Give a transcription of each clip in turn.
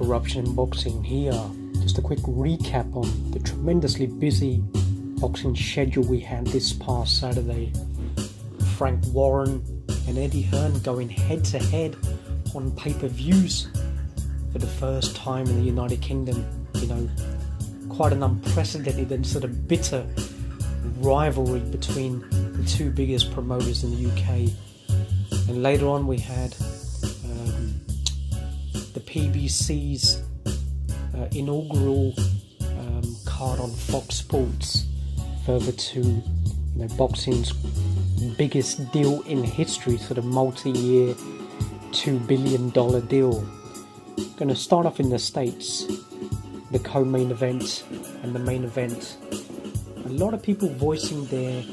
corruption in boxing here. Just a quick recap on the tremendously busy boxing schedule we had this past Saturday. Frank Warren and Eddie Hearn going head to head on pay-per-views for the first time in the United Kingdom. You know, quite an unprecedented and sort of bitter rivalry between the two biggest promoters in the UK. And later on we had the PBC's inaugural card on Fox Sports, further to boxing's biggest deal in history, sort of multi-year $2 billion deal. Going to start off in the States, the co-main event and the main event. A lot of people voicing their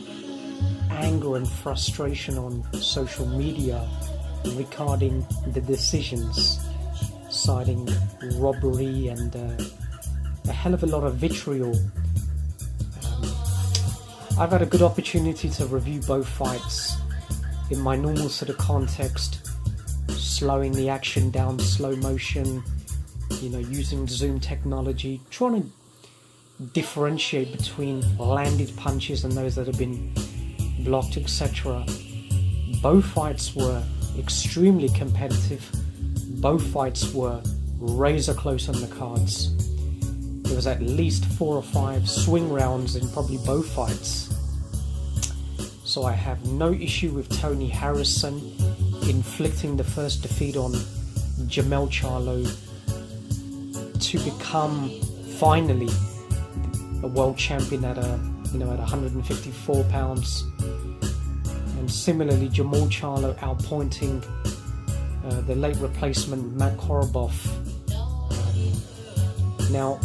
anger and frustration on social media regarding the decisions, citing robbery and a hell of a lot of vitriol. I've had a good opportunity to review both fights in my normal sort of context, slowing the action down, slow motion, using Zoom technology, trying to differentiate between landed punches and those that have been blocked, etc. Both fights were extremely competitive. Both fights were razor close on the cards. There was at least 4 or 5 swing rounds in probably both fights. So I have no issue with Tony Harrison inflicting the first defeat on Jermell Charlo to become finally a world champion at 154 pounds. And similarly, Jermall Charlo outpointing the late replacement Matt Korobov. Now,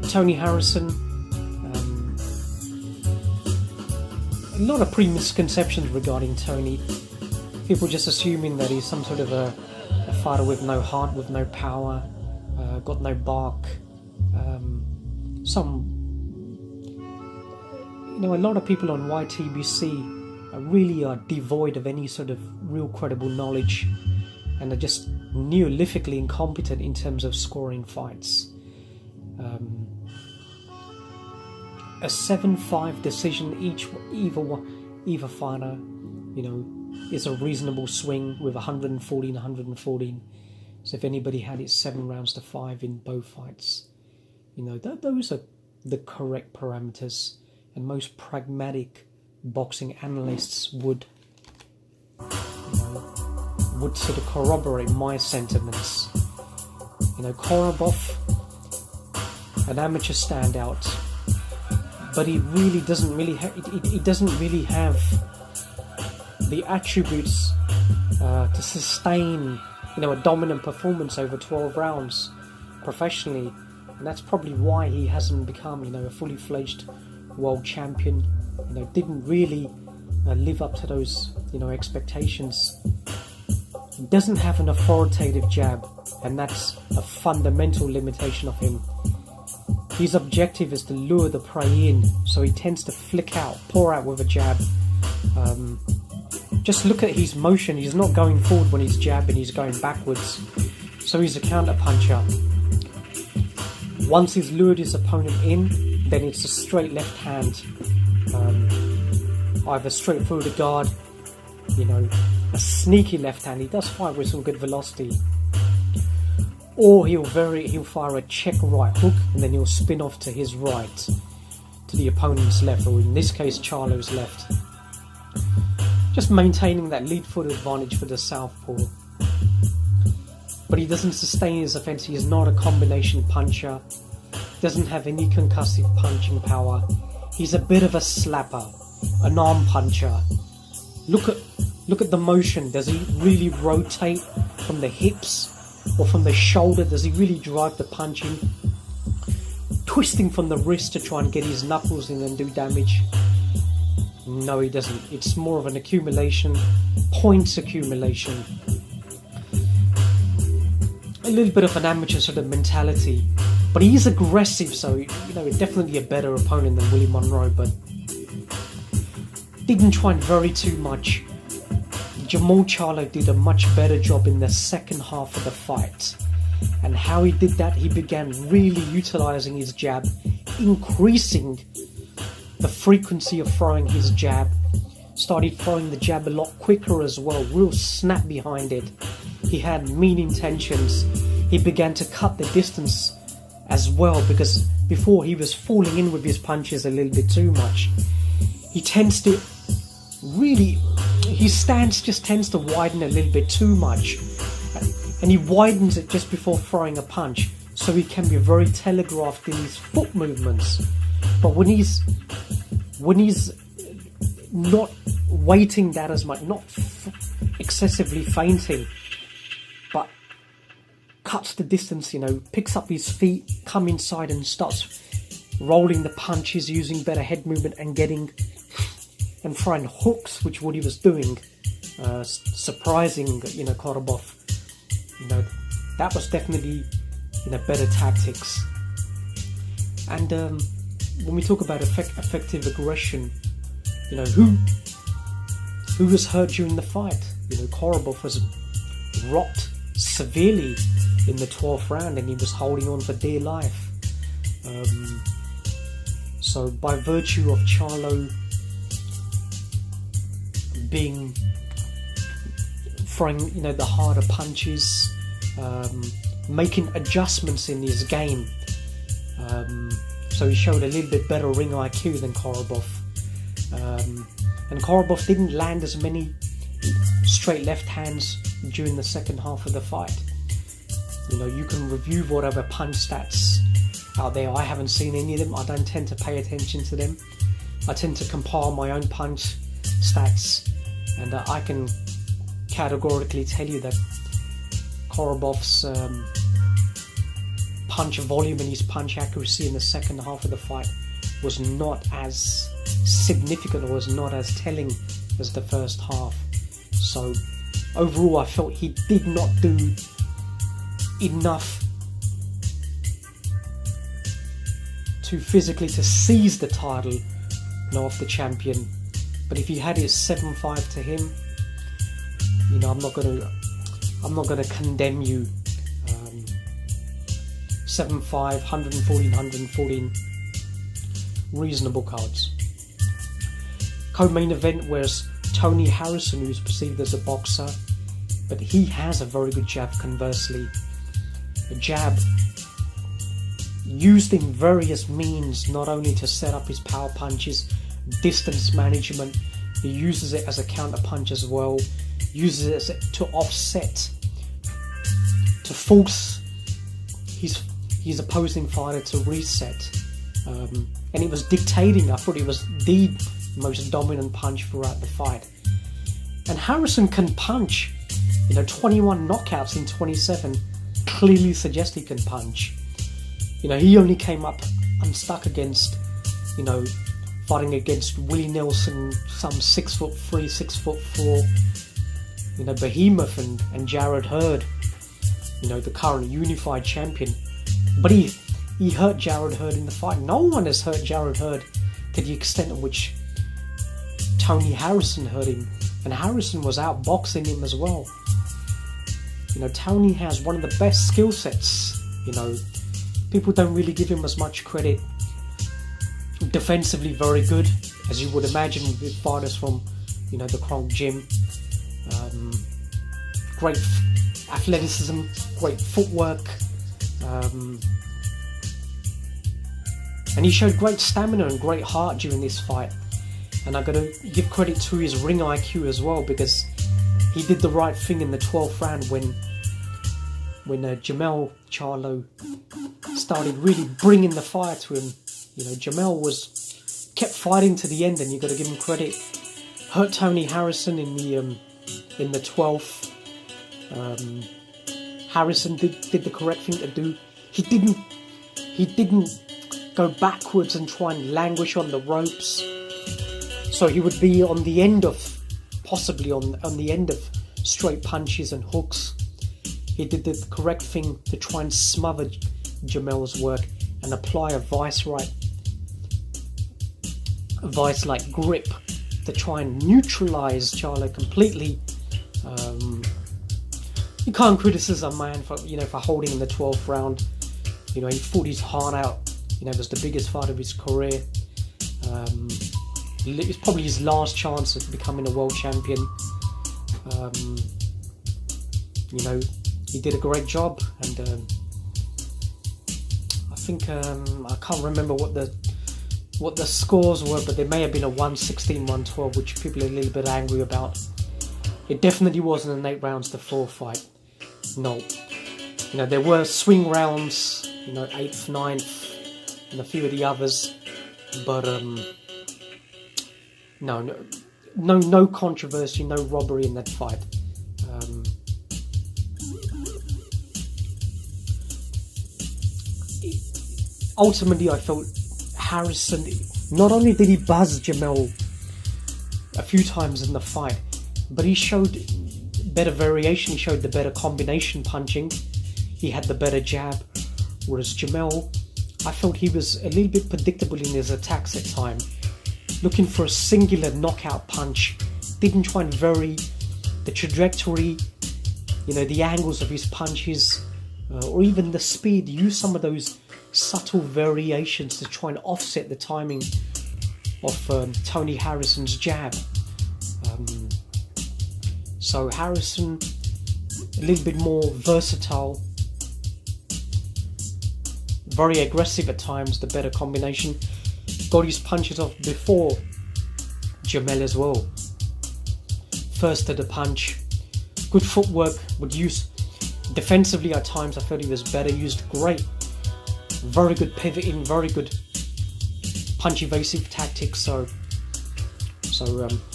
Tony Harrison, a lot of misconceptions regarding Tony. People just assuming that he's some sort of a fighter with no heart, with no power, got no bark. A lot of people on YTBC really are devoid of any sort of real credible knowledge and are just neolithically incompetent in terms of scoring fights. A 7-5 decision either fighter, is a reasonable swing with 114. So if anybody had it 7 rounds to 5 in both fights, those are the correct parameters, and most pragmatic boxing analysts would sort of corroborate my sentiments. Korobov, an amateur standout, but he really doesn't really have the attributes to sustain a dominant performance over 12 rounds professionally, and that's probably why he hasn't become a fully fledged world champion. Didn't really live up to those expectations. He doesn't have an authoritative jab, and that's a fundamental limitation of him. His objective is to lure the prey in, so he tends to pour out with a jab. Just look at his motion. He's not going forward when he's jabbing, he's going backwards. So he's a counter puncher. Once he's lured his opponent in, then it's a straight left hand, either straight through the guard, a sneaky left hand. He does fight with some good velocity, or he'll fire a check right hook and then he'll spin off to his right, to the opponent's left, or in this case Charlo's left, just maintaining that lead foot advantage for the southpaw. But he doesn't sustain his offense. He is not a combination puncher, doesn't have any concussive punching power. He's a bit of a slapper, an arm puncher. Look at the motion. Does he really rotate from the hips or from the shoulder? Does he really drive the punch in? Twisting from the wrist to try and get his knuckles in and do damage? No, he doesn't. It's more of an accumulation, points accumulation. A little bit of an amateur sort of mentality. But he's aggressive, so definitely a better opponent than Willie Monroe, but didn't try and vary too much. Jermall Charlo did a much better job in the second half of the fight. And how he did that, he began really utilizing his jab, increasing the frequency of throwing his jab, started throwing the jab a lot quicker as well, real snap behind it. He had mean intentions. He began to cut the distance as well, because before he was falling in with his punches a little bit too much. He tends to really, his stance just tends to widen a little bit too much, and he widens it just before throwing a punch, so he can be very telegraphed in his foot movements. But when he's not weighting that as much, not excessively feinting, but cuts the distance, you know, picks up his feet, come inside and starts rolling the punches, using better head movement and and throwing hooks, which what he was doing, surprising, you know, Korobov. You know, that was definitely, you know, better tactics. And when we talk about effective aggression, you know, who was hurt during the fight? You know, Korobov was rocked severely in the 12th round, and he was holding on for dear life. So by virtue of Charlo throwing, you know, the harder punches, making adjustments in his game, so he showed a little bit better ring IQ than Korobov. And Korobov didn't land as many straight left hands during the second half of the fight. You know, you can review whatever punch stats out there. I haven't seen any of them. I don't tend to pay attention to them. I tend to compile my own punch stats, and I can categorically tell you that Korobov's punch volume and his punch accuracy in the second half of the fight was not as significant, or was not as telling as the first half. So overall, I felt he did not do enough to physically to seize the title, you know, of the champion. But if he had it 7-5 to him, you know, I'm not gonna condemn you. 7-5, 114, 114, reasonable cards. Co-main event was Tony Harrison, who's perceived as a boxer, but he has a very good jab. Conversely, a jab used in various means, not only to set up his power punches, distance management, he uses it as a counter punch as well, uses it to offset, to force his opposing fighter to reset, and it was dictating. I thought it was the most dominant punch throughout the fight. And Harrison can punch, you know, 21 knockouts in 27 clearly suggest he can punch. You know, he only came up unstuck against, you know, fighting against Willie Nelson, some 6'3", 6'4", you know, behemoth, and Jarrett Hurd, you know, the current unified champion. But he hurt Jarrett Hurd in the fight. No one has hurt Jarrett Hurd to the extent of which Tony Harrison hurt him, and Harrison was outboxing him as well. You know, Tony has one of the best skill sets. You know, people don't really give him as much credit. Defensively very good, as you would imagine with fighters from, you know, the Kronk gym. Great athleticism, great footwork, and he showed great stamina and great heart during this fight. And I got to give credit to his ring IQ as well, because he did the right thing in the 12th round when Jermell Charlo started really bringing the fire to him. You know, Jermell kept fighting to the end, and you got to give him credit. Hurt Tony Harrison in the 12th. Harrison did the correct thing to do. He didn't go backwards and try and languish on the ropes. So he would be on the end of, possibly on the end of straight punches and hooks. He did the correct thing to try and smother Jermell's work and apply a vice-like grip to try and neutralize Charlo completely, You can't criticize a man for holding in the 12th round. He fought his heart out. It was the biggest fight of his career. It's probably his last chance at becoming a world champion. He did a great job, and I think I can't remember what the scores were, but there may have been a 116, 112, which people are a little bit angry about. It definitely wasn't an 8 rounds to 4 fight. No. There were swing rounds, 8th, 9th, and a few of the others, but no controversy, no robbery in that fight. Ultimately, I felt Harrison, not only did he buzz Jermell a few times in the fight, but he showed better variation, he showed the better combination punching, he had the better jab, whereas Jermell, I felt he was a little bit predictable in his attacks at times, looking for a singular knockout punch, didn't try and vary the trajectory, the angles of his punches, or even the speed. He used some of those subtle variations to try and offset the timing of Tony Harrison's jab. So Harrison, a little bit more versatile, very aggressive at times, the better combination, got his punches off before Jermell as well. First to the punch, good footwork, would use defensively at times. I felt he was better, used great, very good pivoting, very good punch evasive tactics. So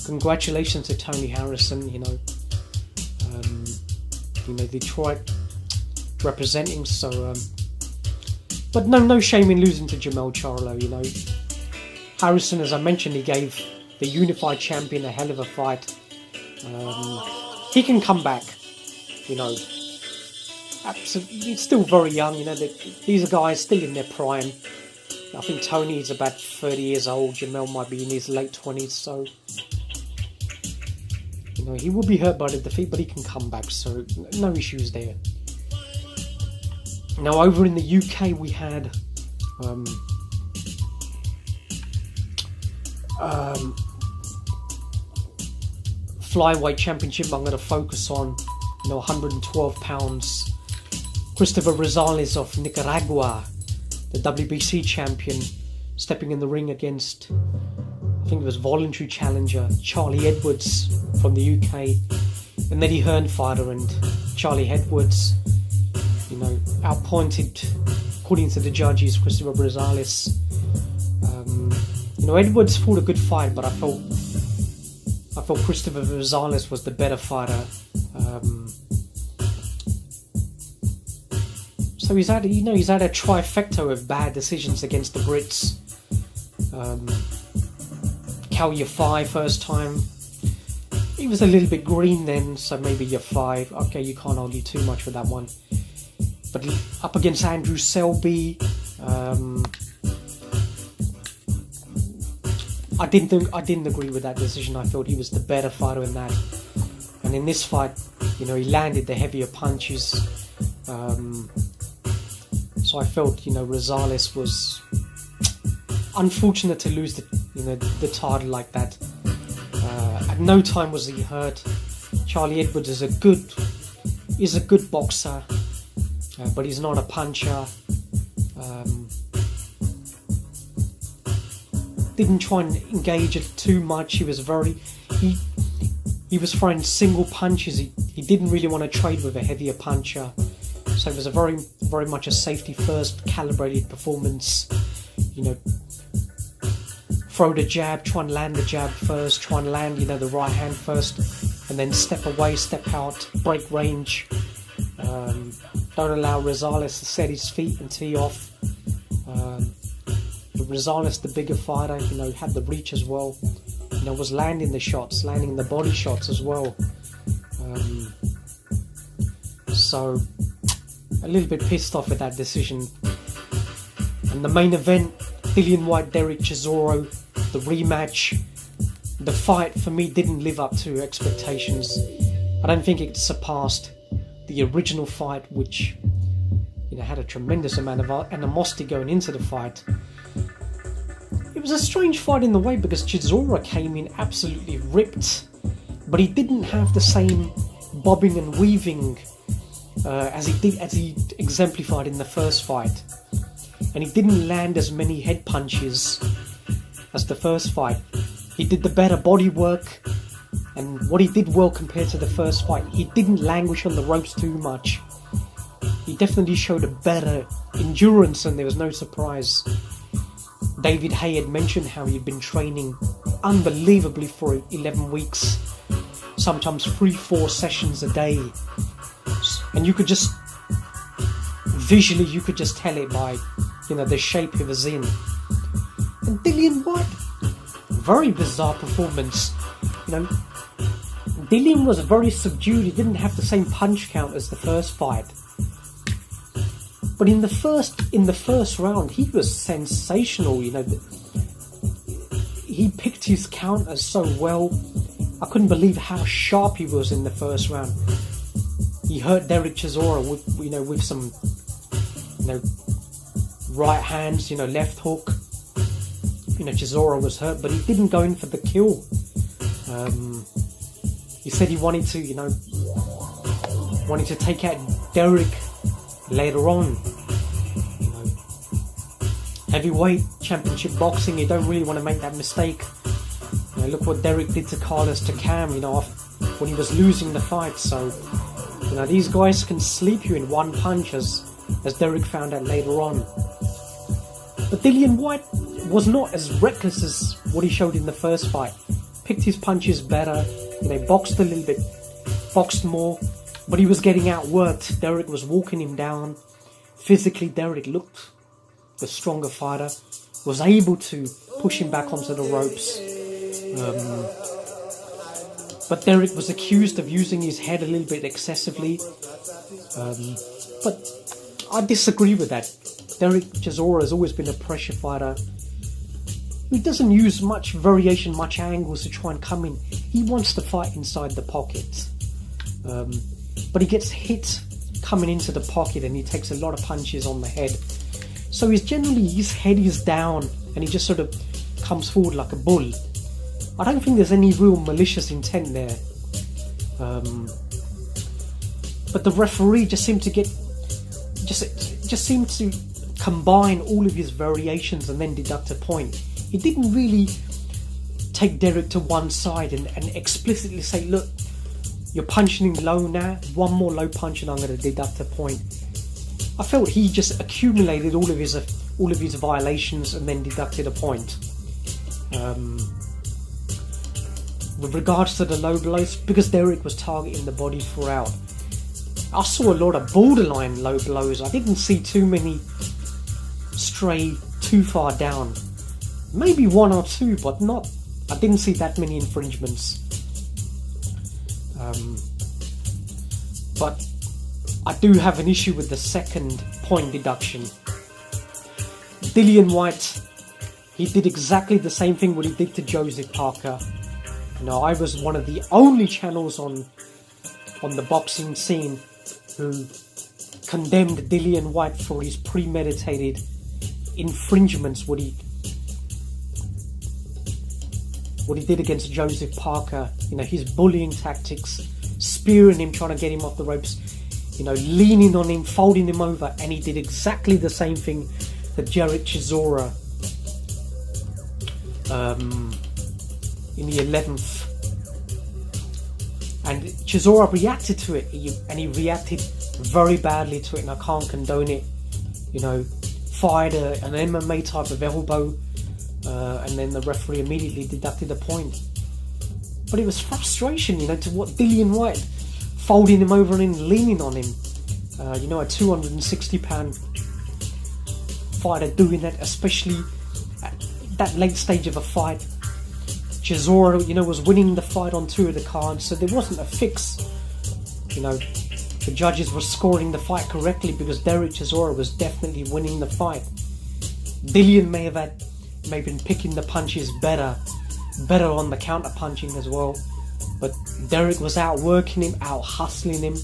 congratulations to Tony Harrison. Detroit representing. So, but no shame in losing to Jermell Charlo. Harrison, as I mentioned, he gave the unified champion a hell of a fight. He can come back. Absolutely, he's still very young. These are guys still in their prime. I think Tony is about 30 years old. Jermell might be in his late 20s. So, he will be hurt by the defeat, but he can come back. So, no issues there. Now, over in the UK, we had Flyweight Championship. I'm going to focus on 112 pounds. Christopher Rosales of Nicaragua, the WBC champion, stepping in the ring against, I think it was voluntary challenger Charlie Edwards from the UK, an Eddie Hearn fighter, and Charlie Edwards, outpointed, according to the judges, Christopher Rosales. Edwards fought a good fight, but I felt Christopher Rosales was the better fighter. So he's had a trifecta of bad decisions against the Brits. Cal Yafai first time. He was a little bit green then, so maybe Yafai. Okay, you can't argue too much with that one. But up against Andrew Selby, I didn't agree with that decision. I thought he was the better fighter in that. And in this fight, he landed the heavier punches. So I felt, Rosales was unfortunate to lose the title like that. At no time was he hurt. Charlie Edwards is a good boxer, but he's not a puncher. Didn't try and engage it too much. He was throwing single punches. He didn't really want to trade with a heavier puncher. So it was a very, very much a safety first calibrated performance. Throw the jab, try and land the jab first, try and land, the right hand first, and then step away, step out, break range. Don't allow Rosales to set his feet and tee off. Rosales, the bigger fighter, had the reach as well. Was landing the shots, landing the body shots as well. So a little bit pissed off at that decision. And the main event, Dillian Whyte, Dereck, Chisora, the rematch. The fight for me didn't live up to expectations. I don't think it surpassed the original fight, which, you know, had a tremendous amount of animosity going into the fight. It was a strange fight in the way because Chisora came in absolutely ripped, but he didn't have the same bobbing and weaving as he exemplified in the first fight, and he didn't land as many head punches as the first fight. He did the better body work, and what he did well compared to the first fight, he didn't languish on the ropes too much. He definitely showed a better endurance, and there was no surprise. David Hay had mentioned how he'd been training unbelievably for 11 weeks, sometimes 3-4 sessions a day, and you could just visually tell it by, you know, the shape he was in. And Dillian Whyte, very bizarre performance. You know, Dillian was very subdued. He didn't have the same punch count as the first fight, but in the first round he was sensational. You know, he picked his counters so well. I couldn't believe how sharp he was in the first round. He hurt Dereck Chisora with some, you know, right hands, you know, left hook. You know, Chisora was hurt, but he didn't go in for the kill. He said he wanted to take out Dereck later on. You know, heavyweight championship boxing, you don't really want to make that mistake. You know, look what Dereck did to Carlos Takam, you know, when he was losing the fight. So, you know, these guys can sleep you in one punch, as Dereck found out later on. But Dillian Whyte was not as reckless as what he showed in the first fight. Picked his punches better, you know, boxed a little bit, boxed more, but he was getting outworked. Dereck was walking him down. Physically, Dereck looked the stronger fighter, was able to push him back onto the ropes. But Dereck was accused of using his head a little bit excessively. But I disagree with that. Dereck Chisora has always been a pressure fighter. He doesn't use much variation, much angles to try and come in. He wants to fight inside the pocket. But he gets hit coming into the pocket, and he takes a lot of punches on the head. So his head is down, and he just sort of comes forward like a bull. I don't think there's any real malicious intent there. But the referee just seemed to combine all of his variations and then deduct a point. He didn't really take Dereck to one side and explicitly say, look, you're punching him low now, one more low punch and I'm going to deduct a point. I felt he just accumulated all of his violations and then deducted a point. With regards to the low blows, because Dereck was targeting the body throughout, I saw a lot of borderline low blows. I didn't see too many stray too far down. Maybe one or two, but I didn't see that many infringements. But I do have an issue with the second point deduction. Dillian Whyte, he did exactly the same thing what he did to Joseph Parker. You know, I was one of the only channels on the boxing scene who condemned Dillian Whyte for his premeditated infringements, what he did against Joseph Parker. You know, his bullying tactics, spearing him, trying to get him off the ropes, you know, leaning on him, folding him over, and he did exactly the same thing to Dereck Chisora in the 11th. And Chisora reacted to it, and he reacted very badly to it, and I can't condone it. You know, fired an MMA type of elbow, and then the referee immediately deducted a point. But it was frustration, you know, to what Dillian Whyte, folding him over and leaning on him. You know, a 260-pound fighter doing that, especially at that late stage of a fight. Chisora, you know, was winning the fight on 2 of the cards, so there wasn't a fix. You know, the judges were scoring the fight correctly because Dereck Chisora was definitely winning the fight. Dillian may have been picking the punches better on the counter punching as well. But Dereck was outworking him, out hustling him,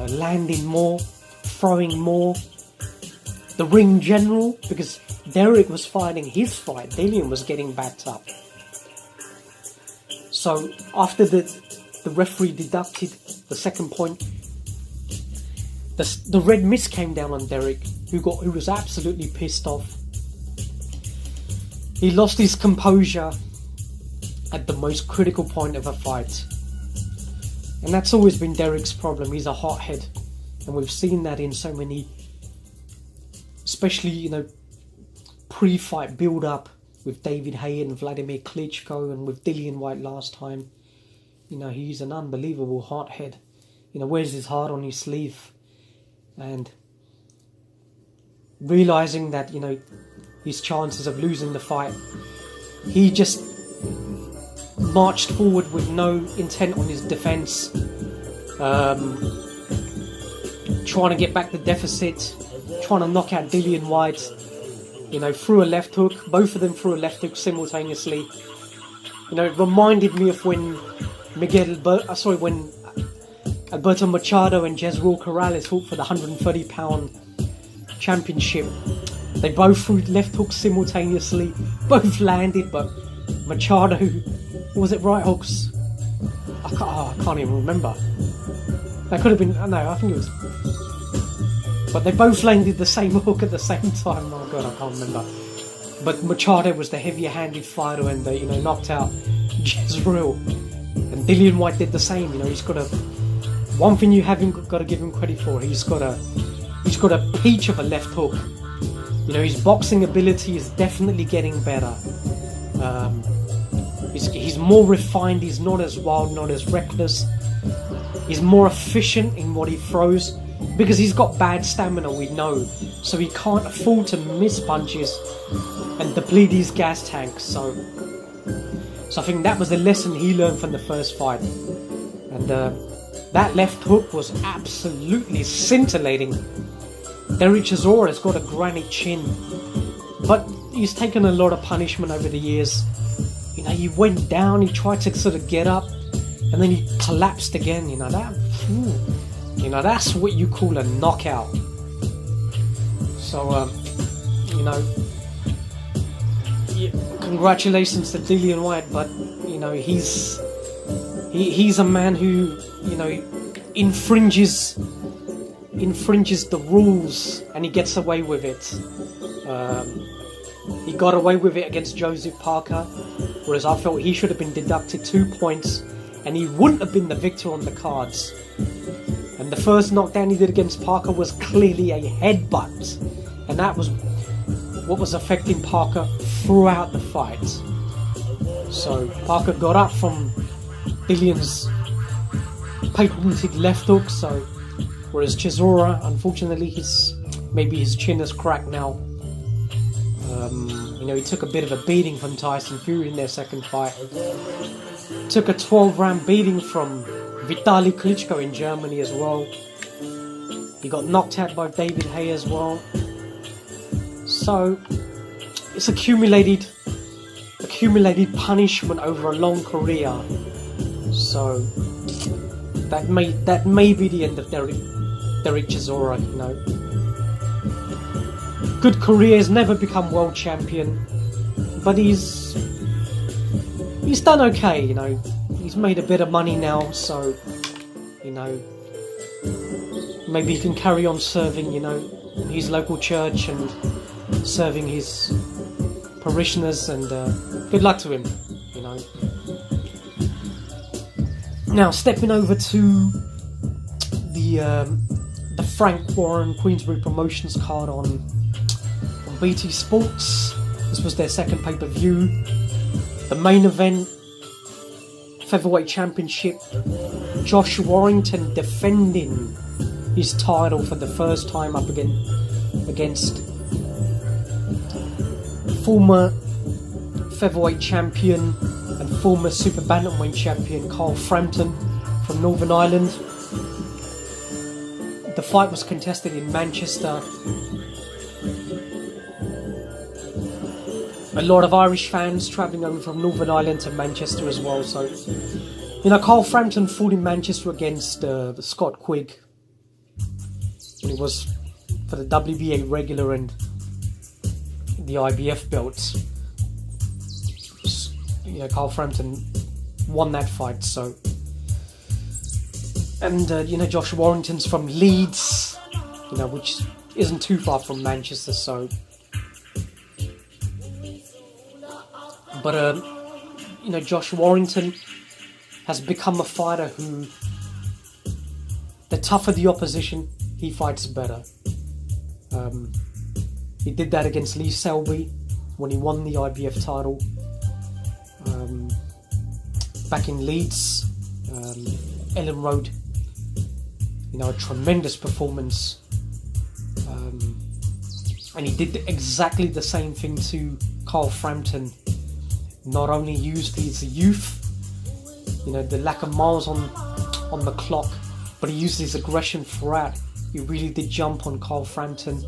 landing more, throwing more. The ring general, because Dereck was fighting his fight, Dillian was getting backed up. So after the referee deducted the second point, the red mist came down on Dereck, who was absolutely pissed off. He lost his composure at the most critical point of a fight. And that's always been Dereck's problem. He's a hothead. And we've seen that in so many, especially, pre-fight build-up with David Haye and Vladimir Klitschko and with Dillian Whyte last time. He's an unbelievable hothead. Wears his heart on his sleeve. And realising that, his chances of losing the fight, he just marched forward with no intent on his defence, trying to get back the deficit, trying to knock out Dillian Whyte, threw a left hook. Both of them threw a left hook simultaneously. It reminded me of when when Alberto Machado and Jermall Corrales fought for the 130-pound championship. They both threw left hooks simultaneously, both landed, but Machado, was it right hooks? I can't even remember. That could have been, no, I think it was. But they both landed the same hook at the same time. Oh god, I can't remember. But Machado was the heavier-handed fighter and knocked out Jermell. And Dillian Whyte did the same. He's got one thing you haven't got to give him credit for. He's got a peach of a left hook. His boxing ability is definitely getting better. He's more refined. He's not as wild, not as reckless. He's more efficient in what he throws because he's got bad stamina, we know. So he can't afford to miss punches and deplete his gas tank. So I think that was the lesson he learned from the first fight. And that left hook was absolutely scintillating. Dereck Chisora has got a granite chin, but he's taken a lot of punishment over the years. He went down, he tried to sort of get up, and then he collapsed again. That's what you call a knockout. So, congratulations to Dillian Whyte, but he's a man who infringes the rules and he gets away with it. He got away with it against Joseph Parker, whereas I felt he should have been deducted 2 points and he wouldn't have been the victor on the cards. And the first knockdown he did against Parker was clearly a headbutt, and that was what was affecting Parker throughout the fight. So Parker got up from Dillian's patented left hook, whereas Chisora, unfortunately, his chin has cracked now. He took a bit of a beating from Tyson Fury in their second fight. Took a 12-round beating from Vitaly Klitschko in Germany as well. He got knocked out by David Haye as well. So it's accumulated punishment over a long career. So that may be the end of Dereck Chisora. Good career, has never become world champion, but he's done okay. He's made a bit of money now, so maybe he can carry on serving his local church and serving his parishioners, and good luck to him. Now stepping over to the Frank Warren Queensbury Promotions card on BT Sports. This was their second pay-per-view. The main event, featherweight championship, Josh Warrington defending his title for the first time up against former featherweight champion and former super bantamweight champion Frampton from Northern Ireland. The fight was contested in Manchester. A lot of Irish fans travelling over from Northern Ireland to Manchester as well, so Carl Frampton fought in Manchester against Scott Quigg when he was for the WBA regular and the IBF belts. Carl Frampton won that fight. So, and Josh Warrington's from Leeds, which isn't too far from Manchester. So, but Josh Warrington has become a fighter who, the tougher the opposition, he fights better. He did that against Lee Selby when he won the IBF title back in Leeds. Ellen Road, a tremendous performance, and he did exactly the same thing to Carl Frampton. Not only used his youth, the lack of miles on the clock, but he used his aggression throughout. He really did jump on Carl Frampton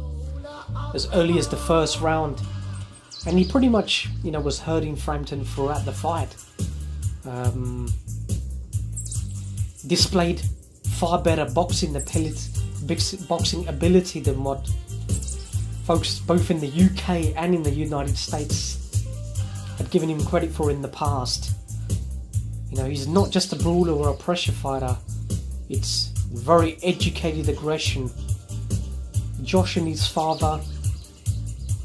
as early as the first round, and he pretty much was hurting Frampton throughout the fight. Displayed far better boxing ability than what folks both in the UK and in the United States had given him credit for in the past. He's not just a brawler or a pressure fighter. It's very educated aggression. Josh and his father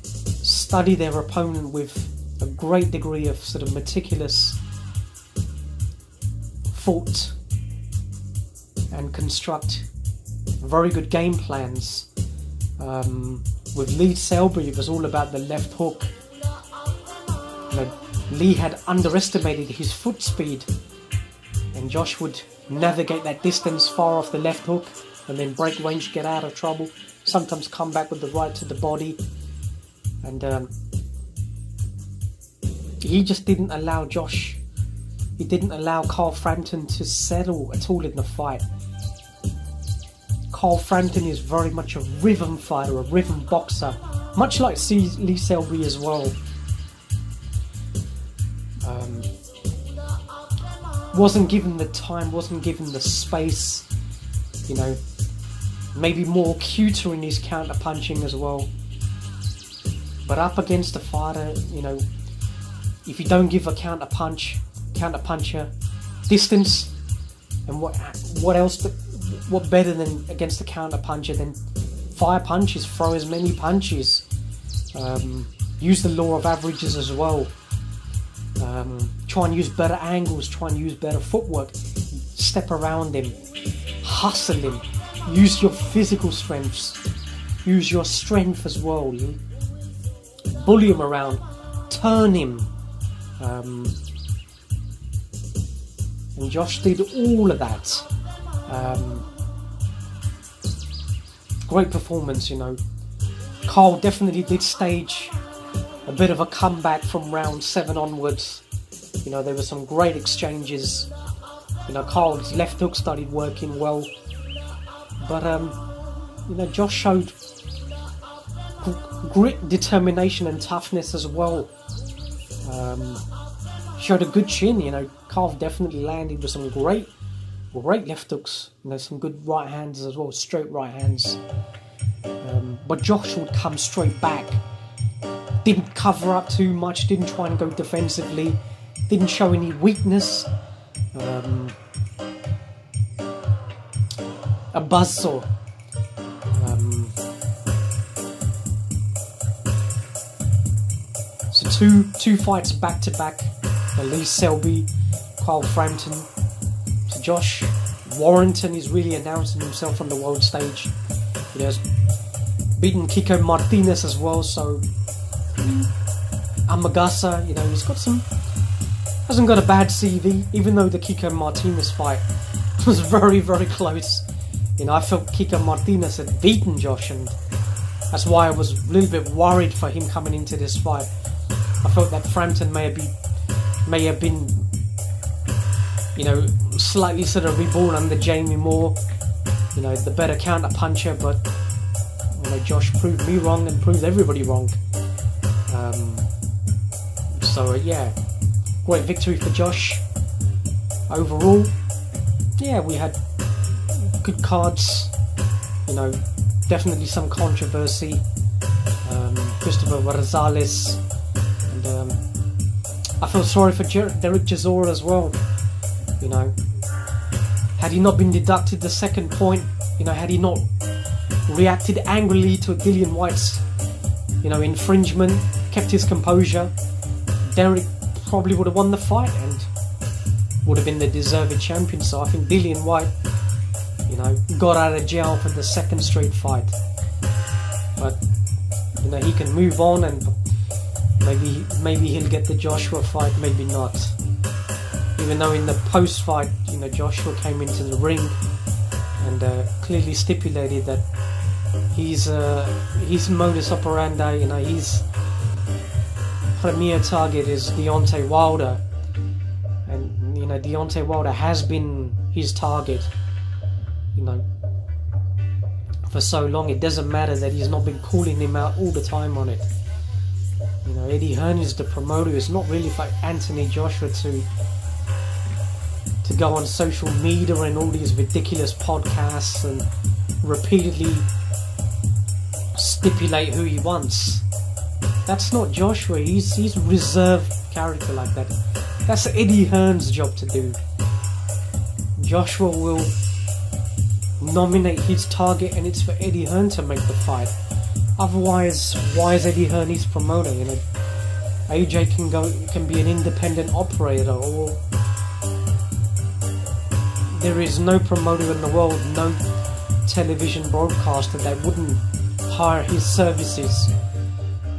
study their opponent with a great degree of sort of meticulous thought and construct very good game plans. With Lee Selby, it was all about the left hook. Lee had underestimated his foot speed, and Josh would navigate that distance far off the left hook and then break range, get out of trouble, sometimes come back with the right to the body, and he just didn't allow Carl Frampton to settle at all in the fight. Carl Frampton is very much a rhythm fighter, a rhythm boxer, much like Lee Selby as well. Wasn't given the time, wasn't given the space, maybe more cuter in his counter punching as well. But up against a fighter, if you don't give a counter puncher distance, and what else? What better than against a counter puncher than fire punches, throw as many punches, use the law of averages as well. Try and use better angles, try and use better footwork, step around him, hustle him, use your physical strengths, use your strength as well, bully him around, turn him, and Josh did all of that. Great performance, Carl definitely did stage a bit of a comeback from round 7 onwards. There were some great exchanges. Carl's left hook started working well, but Josh showed grit, determination and toughness as well. Showed a good chin. Carl definitely landed with some great left hooks, some good right hands as well, straight right hands. But Josh would come straight back. Didn't cover up too much, didn't try and go defensively, didn't show any weakness. A buzzsaw. So two fights back to back. Lee Selby, Carl Frampton. So Josh Warrington is really announcing himself on the world stage. He has beaten Kiko Martinez as well, so Amagasa, he's got hasn't got a bad CV, even though the Kiko Martinez fight was very, very close. I felt Kiko Martinez had beaten Josh, and that's why I was a little bit worried for him coming into this fight. I felt that Frampton may have been slightly sort of reborn under Jamie Moore, the better counter puncher, but Josh proved me wrong and proved everybody wrong. So yeah, great victory for Josh. overall, yeah, we had good cards. You know, definitely some controversy. Christopher Rosales, and I feel sorry for Dereck Chisora as well. You know, had he not been deducted the second point, you know, had he not reacted angrily to Dillian Whyte's, you know, infringement, kept his composure, Dereck probably would have won the fight and would have been the deserved champion. So I think Dillian Whyte, you know, got out of jail for the second straight fight. But you know, he can move on, and maybe he'll get the Joshua fight, maybe not. Even though in the post-fight, you know, Joshua came into the ring and clearly stipulated that his modus operandi, you know, his premier target is Deontay Wilder, and you know, Deontay Wilder has been his target, you know, for so long. It doesn't matter that he's not been calling him out all the time on it. You know, Eddie Hearn is the promoter. It's not really for Anthony Joshua to go on social media and all these ridiculous podcasts and repeatedly stipulate who he wants. That's not Joshua. He's a reserved character like that. That's Eddie Hearn's job to do. Joshua will nominate his target, and it's for Eddie Hearn to make the fight. Otherwise, why is Eddie Hearn his promoter? You know, AJ can be an independent operator, or there is no promoter in the world, no television broadcaster that wouldn't hire his services.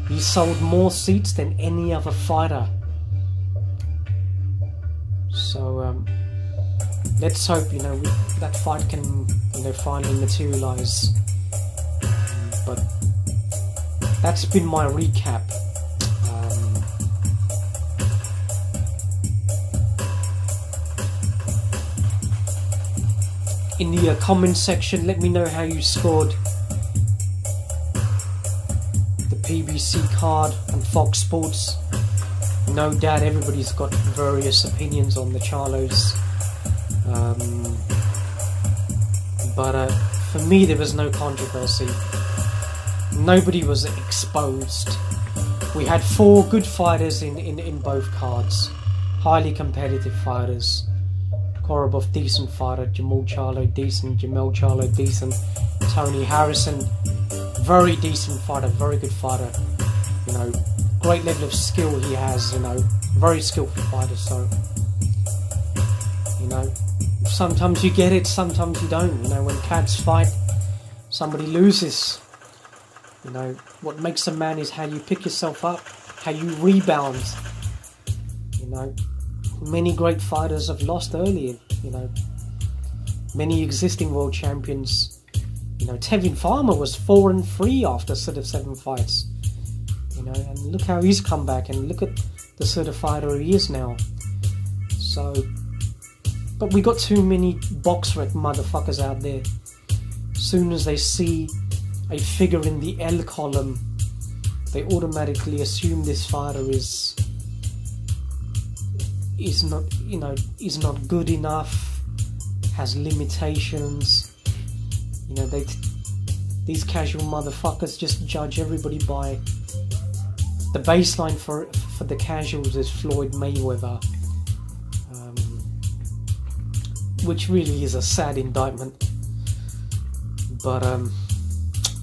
He sold more seats than any other fighter. So let's hope, you know, that fight can, you know, finally materialize. But that's been my recap. In the comment section, let me know how you scored the PBC card on Fox Sports. No doubt everybody's got various opinions on the Charlos. But for me, there was no controversy. Nobody was exposed. We had 4 good fighters in both cards. Highly competitive fighters. Korobov, decent fighter. Charlo, decent. Jermell Charlo, decent. Tony Harrison, very decent fighter, very good fighter. You know, great level of skill he has, you know, very skillful fighter. So, you know, sometimes you get it, sometimes you don't. You know, when cats fight, somebody loses. You know, what makes a man is how you pick yourself up, how you rebound. You know, many great fighters have lost earlier. You know, many existing world champions. You know, Tevin Farmer was 4-3 after sort of 7 fights. You know, and look how he's come back, and look at the sort of fighter he is now. So, but we got too many box rec motherfuckers out there. As soon as they see a figure in the L column, they automatically assume this fighter is not, you know, is not good enough, has limitations. You know, these casual motherfuckers just judge everybody by the baseline for the casuals is Floyd Mayweather, which really is a sad indictment. But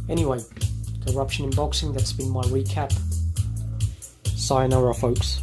anyway, corruption in boxing. That's been my recap. Sayonara, folks.